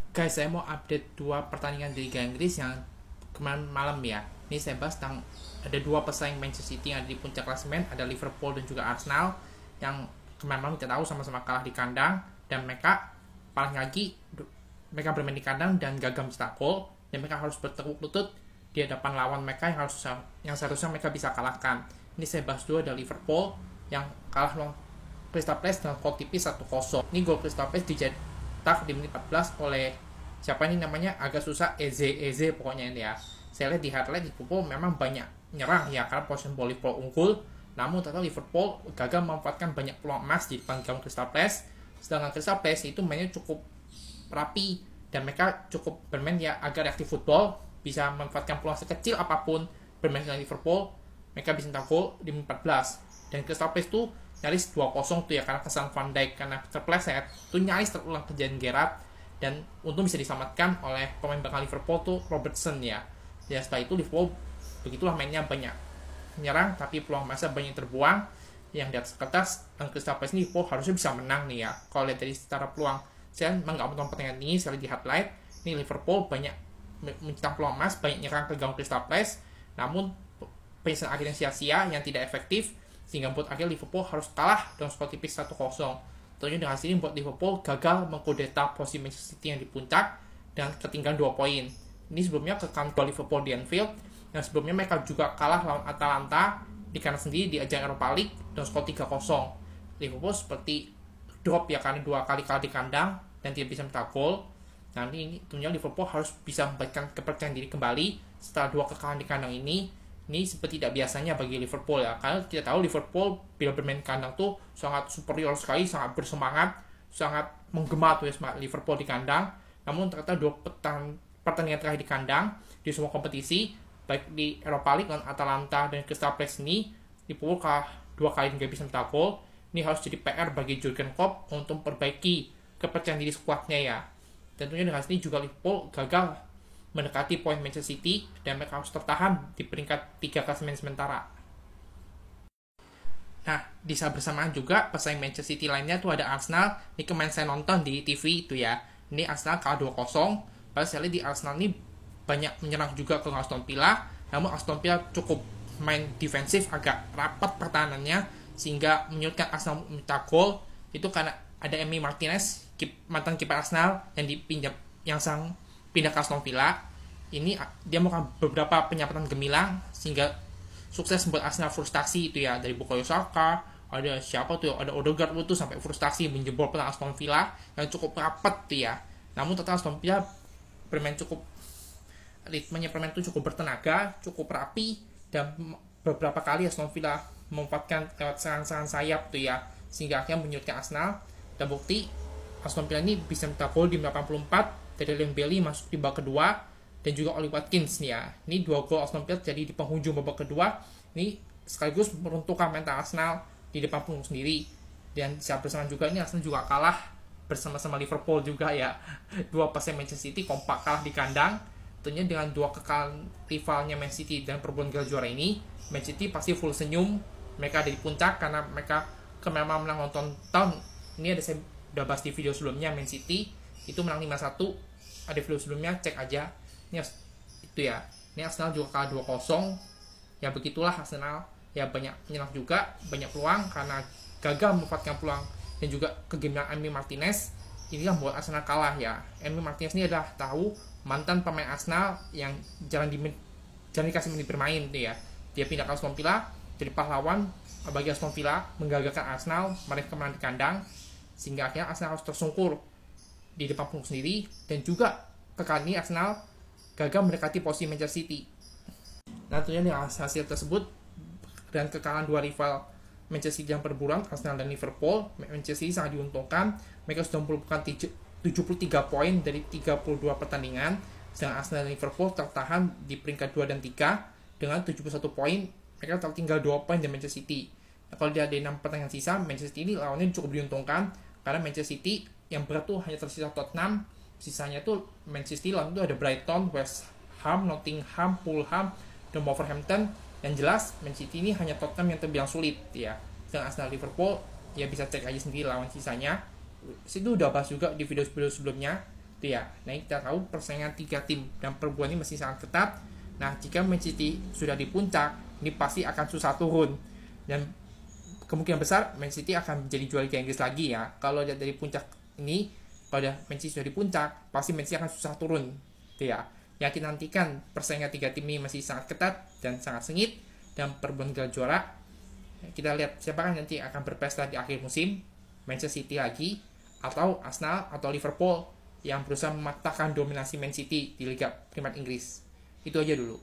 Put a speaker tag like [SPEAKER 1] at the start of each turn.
[SPEAKER 1] Guys, saya mau update dua pertandingan di Liga Inggris yang kemarin malam ya. Ini saya bahas tentang ada dua pesaing Manchester City yang ada di puncak klasemen, ada Liverpool dan juga Arsenal yang kemarin malam kita tahu sama-sama kalah di kandang, dan mereka paling lagi mereka bermain di kandang dan gagal mencetak gol, dan mereka harus bertekuk lutut di hadapan lawan mereka yang seharusnya mereka bisa kalahkan. Ini saya bahas dulu, ada Liverpool yang kalah lawan Crystal Palace dengan skor tipis 1-0. Ini gol Crystal Palace dicetak di menit 14 oleh siapa ini namanya, agak susah, Eze pokoknya ini ya. Saya lihat di highlight Liverpool memang banyak nyerang ya, karena posisi bola Liverpool unggul, namun ternyata Liverpool gagal memanfaatkan banyak peluang emas di depan gawang Crystal Palace. Sedangkan Crystal Palace itu mainnya cukup rapi dan mereka cukup bermain ya agak reaktif football, bisa memanfaatkan peluang sekecil apapun bermain dengan Liverpool, mereka bisa mencetak gol di menit 14. Dan Crystal Palace tuh nyaris 2-0 tuh ya, karena kesalahan Van Dijk karena terpleset tuh nyaris terulang kejadian Gerrard, dan untung bisa diselamatkan oleh pemain belakang Liverpool tuh Robertson ya. Ya setelah itu Liverpool begitulah mainnya, banyak menyerang tapi peluang masa banyak terbuang yang di atas kertas. Dan Crystal Palace ini Liverpool harusnya bisa menang nih ya. Kalau lihat dari secara peluang, saya memang nggak menonton pertandingan ini, saya lihat di highlight ini Liverpool banyak mencetak peluang emas, banyak nyerang ke gawang Crystal Palace, namun penyelesaian akhirnya sia-sia yang tidak efektif, sehingga buat akhir Liverpool harus kalah dengan skor tipis 1-0. Tentunya dengan hasil ini buat Liverpool gagal mengkudeta posisi Manchester City yang di puncak dengan ketinggalan 2 poin. Ini sebelumnya kekalahan Liverpool di Anfield, dan sebelumnya mereka juga kalah lawan Atalanta di kandang sendiri di ajang Europa League dengan skor 3-0. Liverpool seperti drop ya, karena 2 kali kalah di kandang dan tidak bisa mencetak gol. Nanti ini tentunya Liverpool harus bisa memberikan kepercayaan diri kembali setelah 2 kekalahan di kandang ini. Ini seperti tidak biasanya bagi Liverpool ya, karena kita tahu Liverpool bila bermain kandang tuh sangat superior sekali, sangat bersemangat, sangat menggema tuh ya semangat Liverpool di kandang. Namun ternyata 2 pertandingan terakhir di kandang di semua kompetisi, baik di Europa League dan Atalanta dan Crystal Palace, ini Liverpool kalah 2 kali nggak bisa mencetak gol. Ini harus jadi PR bagi Jurgen Klopp untuk memperbaiki kepercayaan diri skuadnya ya. Tentunya dengan sini juga Liverpool gagal mendekati poin Manchester City dan mereka harus tertahan di peringkat 3 klasemen sementara. Nah, di saat bersamaan juga pesaing Manchester City lainnya tuh ada Arsenal. Ini kemarin saya nonton di TV itu ya. Ini Arsenal kalah 2-0. Padahal saya lihat di Arsenal ini banyak menyerang juga ke Aston Villa. Namun Aston Villa cukup main defensif, agak rapat pertahanannya, sehingga menyulitkan Arsenal mencetak gol. Itu karena ada Emi Martinez, mantan kiper Arsenal yang sang pindah ke Aston Villa. Ini dia melakukan beberapa penyambutan gemilang sehingga sukses membuat Arsenal frustasi itu ya, dari Bukayo Saka, ada siapa tuh, ada Odegaard tuh sampai frustasi menjebol pelang Aston Villa yang cukup rapat tuh ya. Namun total Aston Villa bermain cukup, ritmenya permain itu cukup bertenaga, cukup rapi, dan beberapa kali Aston Villa memanfaatkan lewat serangan-serangan sayap tuh ya, sehingga akhirnya menyulitkan Arsenal. Dan bukti Aston Villa ini bisa mencetak gol di 84 dari Leon Bailey masuk di babak kedua, dan juga Oli Watkins nih ya. Ini 2 gol Aston Villa jadi di penghujung babak kedua. Ini sekaligus meruntuhkan mental Arsenal di depan punggung sendiri. Dan saat bersamaan juga ini Arsenal juga kalah bersama-sama Liverpool juga ya. 2 pesaing Manchester City kompak kalah di kandang. Tentunya dengan 2 kekalahan rivalnya Man City dan perebutan gelar juara ini, Man City pasti full senyum. Mereka ada di puncak karena mereka kemarin menang nonton tahun ini, ada saya udah bahas di video sebelumnya. Man City itu menang 5-1, ada video sebelumnya, cek aja. Ini itu ya. Ini Arsenal juga kalah 2-0. Ya begitulah Arsenal. Ya banyak menyerang juga, banyak peluang karena gagal memanfaatkan peluang, dan juga kegemilangan Emi Martinez. Ini yang membuat Arsenal kalah ya. Emi Martinez ini adalah tahu mantan pemain Arsenal yang jarang dikasih menit bermain tuh ya. Dia pindah ke Aston Villa jadi pahlawan bagi Aston Villa, menggagalkan Arsenal meraih kemenangan di kandang, sehingga akhirnya Arsenal harus tersungkur di depan punggung sendiri. Dan juga kekalahan ini Arsenal gagal mendekati posisi Manchester City. Nah tentunya dengan hasil tersebut dan kekalahan 2 rival Manchester City yang berbulan, Arsenal dan Liverpool, Manchester City sangat diuntungkan. Mereka sudah mengumpulkan 73 poin dari 32 pertandingan, sedangkan Arsenal dan Liverpool tertahan di peringkat 2 dan 3 dengan 71 poin. Mereka tertinggal 2 poin dari Manchester City. Nah, kalau dia ada 6 pertandingan sisa, Manchester City lawannya cukup diuntungkan karena Manchester City yang berat tuh hanya tersisa Tottenham. Sisanya tuh Manchester City lawan tuh ada Brighton, West Ham, Nottingham, Fulham, dan Wolverhampton. Yang jelas Man City ini hanya Tottenham yang terbilang sulit ya. Dan Arsenal, Liverpool ya bisa cek aja sendiri lawan sisanya. Itu udah bahas juga di video-video sebelumnya. Itu ya. Nah, kita tahu persaingan 3 tim dan perebutan ini masih sangat ketat. Nah, jika Man City sudah di puncak, ini pasti akan susah turun. Dan kemungkinan besar Man City akan menjadi juara Liga Inggris lagi ya. Kalau lihat dari puncak ini, kalau Man City sudah di puncak, pasti Man City akan susah turun. Itu ya. Yang kita nantikan persaingan 3 tim ini masih sangat ketat dan sangat sengit, dan perebutan gelar juara. Kita lihat siapakah nanti akan berpesta di akhir musim, Manchester City lagi, atau Arsenal atau Liverpool yang berusaha mematahkan dominasi Man City di Liga Primer Inggris. Itu aja dulu.